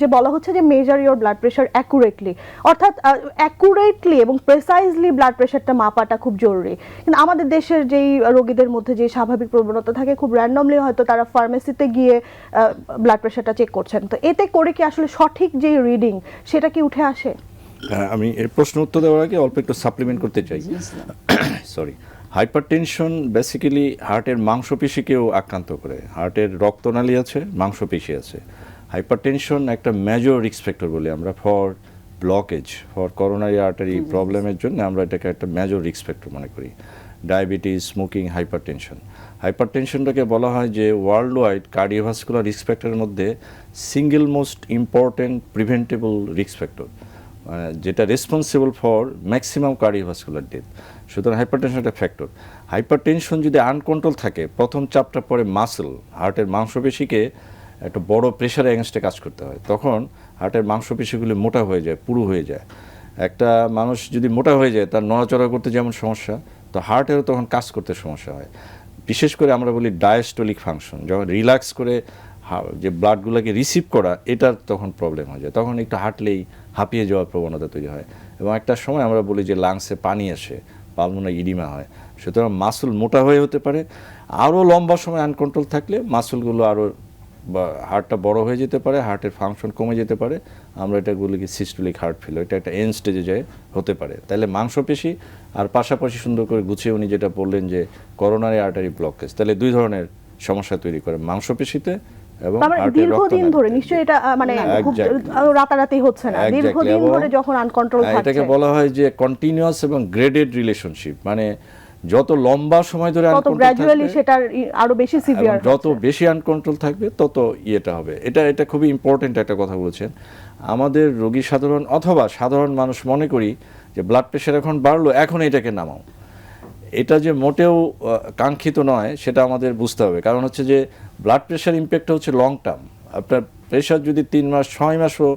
যে বলা হচ্ছে যে measure your blood pressure accurately, অর্থাৎ অ্যাকুরেটলি এবং প্রেসাইজলি ব্লাড প্রেশারটা মাপাটা খুব জরুরি। কিন্তু আমাদের দেশের যেই রোগীদের মধ্যে যে স্বাভাবিক প্রবণতা থাকে, খুব র্যান্ডমলি হয়তো তারা ফার্মেসিতে গিয়ে ব্লাড প্রেশারটা চেক করছেন, তো এতে করে কি আসলে সঠিক যে রিডিং সেটা কি উঠে আসে? আমি এর প্রশ্ন উত্তর দেওয়ার আগে অল্প একটু সাপ্লিমেন্ট করতে চাই। সরি, হাইপারটেনশন বেসিক্যালি হার্টের মাংসপেশিকেও আক্রান্ত করে। হার্টের রক্তনালী আছে, মাংসপেশি আছে। হাইপারটেনশন একটা মেজর রিস্ক ফ্যাক্টর বলি আমরা for blockage, for coronary artery প্রবলেমের জন্য আমরা এটাকে একটা মেজর রিস্ক ফ্যাক্টর মনে করি। Diabetes, smoking, hypertension. হাইপারটেনশনটাকে বলা হয় যে ওয়ার্ল্ড ওয়াইড কার্ডিওভাস্কুলার রিস্ক ফ্যাক্টরের মধ্যে single most important preventable risk factor, যেটা responsible for maximum cardiovascular death. সুতরাং হাইপারটেনশন একটা ফ্যাক্টর। হাইপারটেনশন যদি আনকন্ট্রোল থাকে, প্রথম চাপটা পরে মাসল, হার্টের মাংসপেশিকে একটা বড় প্রেশারে এগেনস্টে কাজ করতে হয়। তখন হার্টের মাংসপেশিগুলি মোটা হয়ে যায়, পুরু হয়ে যায়। একটা মানুষ যদি মোটা হয়ে যায়, তার নড়াচড়া করতে যেমন সমস্যা, তো হার্টেরও তখন কাজ করতে সমস্যা হয়। বিশেষ করে আমরা বলি ডায়াস্টোলিক ফাংশন, যখন রিল্যাক্স করে যে ব্লাডগুলোকে রিসিভ করা, এটার তখন প্রবলেম হয়ে যায়। তখন একটু হাঁটলেই হাঁপিয়ে যাওয়ার প্রবণতা তৈরি হয় এবং একটা সময় আমরা বলি যে লাংসে পানি আসে, পালমোনারি ইডিমা হয়। সুতরাং মাসল মোটা হয়ে হতে পারে। আরও লম্বা সময় আনকন্ট্রোল থাকলে মাসলগুলো আরও হার্টটা বড় হয়ে যেতে পারে, হার্টের ফাংশন কমে যেতে পারে। আমরা এটা বলি কি সিস্টোলিক হার্ট ফেল, এটা একটা এন্ড স্টেজে যায় হতে পারে। তাহলে মাংসপেশি আর পাশাপাশি সুন্দর করে গুছিয়ে উনি যেটা বললেন যে করোনারি আর্টারি ব্লকেজ, তাহলে দুই ধরনের সমস্যা তৈরি করে, মাংসপেশিতে এবং দীর্ঘদিন ধরে। নিশ্চয়ই এটা মানে খুব রাতারাতি হচ্ছে না, দীর্ঘদিন ধরে যখন আনকন্ট্রোল থাকছে। এটাকে বলা হয় যে কন্টিনিউয়াস এবং গ্রেডেড রিলেশনশিপ, মানে যত লম্বা সময় ধরে গ্র্যাজুয়ালি সেটা আরো বেশি সিভিয়ার, যত বেশি আনকন্ট্রোল থাকবে তত ইয়েটা হবে। এটা খুবই ইম্পর্টেন্ট একটা কথা বলেছেন। আমাদের রোগী সাধারণ অথবা সাধারণ মানুষ মনে করি যে ব্লাড প্রেশার এখন বাড়লো, এখন এটাকে নামাও। এটা যে মোটেও কাঙ্ক্ষিত নয় সেটা আমাদের বুঝতে হবে। কারণ হচ্ছে যে ব্লাড প্রেশার ইম্প্যাক্টটা হচ্ছে লং টার্ম। আপনার প্রেশার যদি 3 মাস 6 মাসও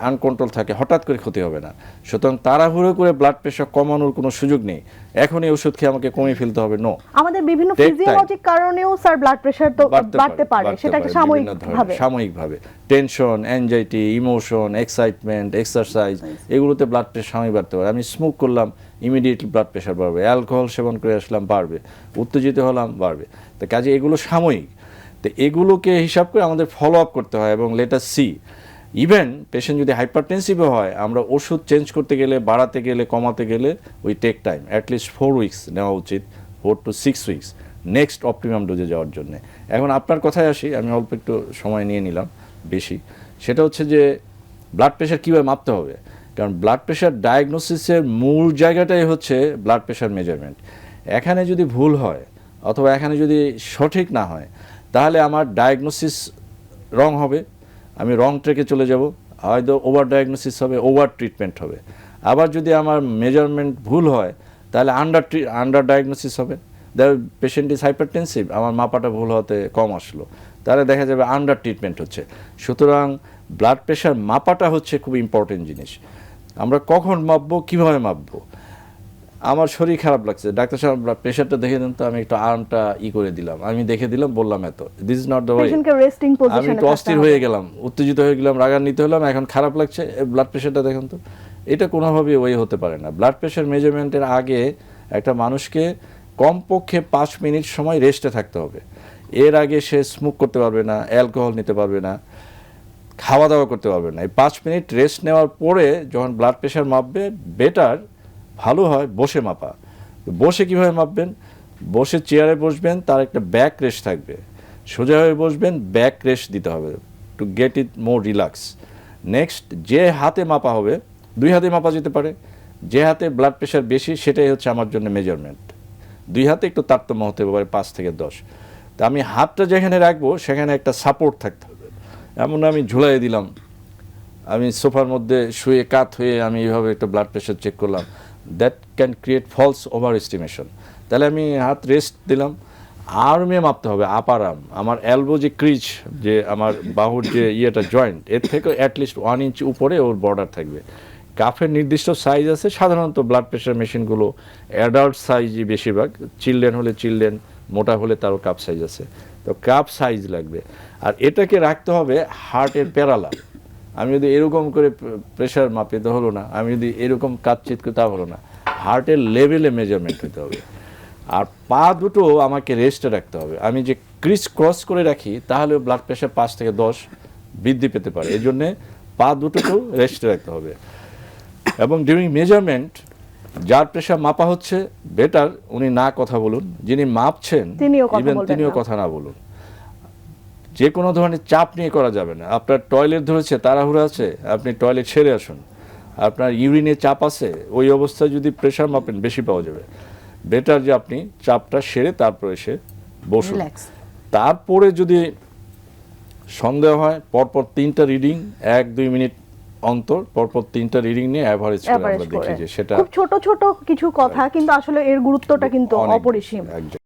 আনকন্ট্রোল থাকে, হঠাৎ করে ক্ষতি হবে না। সুতরাং তাড়াহুড়ো করে ব্লাড প্রেশার কমানোর কোনো সুযোগ নেই। এখনই ওষুধ খেয়ে আমাকে কমিয়ে ফেলতে হবে, নো। আমাদের বিভিন্ন ফিজিওলজিক কারণেও স্যার ব্লাড প্রেশার তো বাড়তে পারে, সেটাকে সাময়িকভাবে tension, anxiety, emotion, excitement, exercise, এগুলোতে ব্লাড প্রেশার সাময়িক বাড়তে পারে। আমি স্মোক করলাম, ইমিডিয়েটলি ব্লাড প্রেশার বাড়বে। অ্যালকোহল সেবন করে আসলাম, বাড়বে। উত্তেজিত হলাম, বাড়বে। তো কাজে এগুলো সাময়িক। তো এগুলোকে হিসাব করে আমাদের ফলো আপ করতে হয় এবং let us see. Even patient যদি হাইপারটেনসিভও হয়, আমরা ওষুধ চেঞ্জ করতে গেলে, বাড়াতে গেলে, কমাতে গেলে we take time. At least 4 weeks নেওয়া উচিত, 4 to 6 উইকস নেক্সট অপটিমাম ডোজে যাওয়ার জন্য। এখন আপনার কথায় আসি, আমি অল্প একটু সময় নিয়ে নিলাম বেশি। সেটা হচ্ছে যে ব্লাড প্রেশার কীভাবে মাপতে হবে। কারণ ব্লাড প্রেশার ডায়াগনোসিসের মূল জায়গাটাই হচ্ছে ব্লাড প্রেশার মেজারমেন্ট। এখানে যদি ভুল হয় অথবা এখানে যদি সঠিক না হয়, তাহলে আমার ডায়াগনোসিস রং হবে, আমি রং ট্রেকে চলে যাব, হয়তো ওভার ডায়াগনোসিস হবে, ওভার ট্রিটমেন্ট হবে। আবার যদি আমার মেজারমেন্ট ভুল হয়, তাহলে আন্ডার ডায়াগনোসিস হবে। পেশেন্ট ইজ হাইপারটেনসিভ, আমার মাপাটা ভুল হতে কম আসলো, তাহলে দেখা যাবে আন্ডার ট্রিটমেন্ট হচ্ছে। সুতরাং ব্লাড প্রেশার মাপাটা হচ্ছে খুব ইম্পর্টেন্ট জিনিস। আমরা কখন মাপবো, কীভাবে মাপবো। আমার শরীর খারাপ লাগছে, ডাক্তার সাহেব ব্লাড প্রেশারটা দেখে দেন তো, আমি একটু আর্মটা করে দিলাম, আমি দেখে দিলাম, বললাম এত। This is not the way. আমি একটু অস্থির হয়ে গেলাম, উত্তেজিত হয়ে গেলাম, রাগান্বিত হলাম, এখন খারাপ লাগছে, ব্লাড প্রেশারটা দেখুন তো। এটা কোনোভাবেই ওয়ে হতে পারে না। ব্লাড প্রেশার মেজারমেন্টের আগে একটা মানুষকে কমপক্ষে 5 মিনিট সময় রেস্টে থাকতে হবে। এর আগে সে স্মোক করতে পারবে না, অ্যালকোহল নিতে পারবে না, খাওয়া দাওয়া করতে পারবে না। এই 5 মিনিট রেস্ট নেওয়ার পরে যখন ব্লাড প্রেশার মাপবে, বেটার ভালো হয় বসে মাপা। বসে কিভাবে মাপবেন, বসে চেয়ারে বসবেন, তার একটা ব্যাক রেস্ট থাকবে, সোজা হয়ে বসবেন, ব্যাক রেস্ট দিতে হবে to get it more relax. Next, যে হাতে মাপা হবে, 2 হাতে মাপা যেতে পারে, যে হাতে ব্লাড প্রেশার বেশি সেটাই হচ্ছে আমার জন্য মেজারমেন্ট। 2 হাতে একটু তারতম্য হতে পারে 5 থেকে 10। তা আমি হাতটা যেখানে রাখবো সেখানে একটা সাপোর্ট থাকতে হবে। এমন আমি ঝুলাই দিলাম, আমি সোফার মধ্যে শুয়ে কাত হয়ে আমি এইভাবে একটা ব্লাড প্রেশার চেক করলাম, that can create false over estimation. তাহলে আমি হাত রেস্ট দিলাম। আর্মে মাপতে হবে, আপার আর্ম, আমার এলবো যে ক্রিজ, যে আমার বাহুর যে ইয়েটা জয়েন্ট, এর থেকে অ্যাটলিস্ট 1 ইঞ্চ উপরে ওর বর্ডার থাকবে। কাফের নির্দিষ্ট সাইজ আছে, সাধারণত ব্লাড প্রেশার মেশিনগুলো অ্যাডাল্ট সাইজই বেশিরভাগ, চিলড্রেন হলে চিলড্রেন, মোটা হলে তারও কাপ সাইজ আছে। তো কাপ সাইজ লাগবে। আর এটাকে রাখতে হবে হার্টের প্যারালাল, আমি যদি এরকম করে প্রেশার মাপি তো হলো না, আমি যদি এরকম কাচ্চিত করি তা হলো না। হার্টের লেভেলে মেজারমেন্ট হতে হবে। আর পা দুটো আমাকে রেস্টে রাখতে হবে। আমি যে ক্রিস ক্রস করে রাখি তাহলে ব্লাড প্রেশার 5 থেকে 10 বৃদ্ধি পেতে পারে। এই জন্যে পা দুটোকেও রেস্টে রাখতে হবে। এবং ডিউরিং মেজারমেন্ট যার প্রেশার মাপা হচ্ছে বেটার উনি না কথা বলুন, যিনি মাপছেন তিনিও কথা ইভেন বলবেন তিনিও না। কথা না বলুন। যে কোনো ধরনের চাপ নিয়ে করা যাবে না। আপনার টয়লেট ধরেছে, তাড়াহুড়ো আছে, আপনি টয়লেট সেরে আসুন। আপনার ইউরিনে চাপ আছে, ওই অবস্থায় যদি প্রেশার মাপেন বেশি পাওয়া যাবে। বেটার যে আপনি চাপটা সেরে তারপর এসে বসুন। রিল্যাক্স। তারপরে যদি সন্দেহ হয় পরপর 3টা রিডিং 1-2 মিনিট অন্তর পরপর 3টা রিডিং নিয়ে অ্যাভারেজ করে Average আমরা দেখি করে। যে সেটা খুব ছোট ছোট কিছু কথা কিন্তু আসলে এর গুরুত্বটা কিন্তু অপরিসীম। একদম।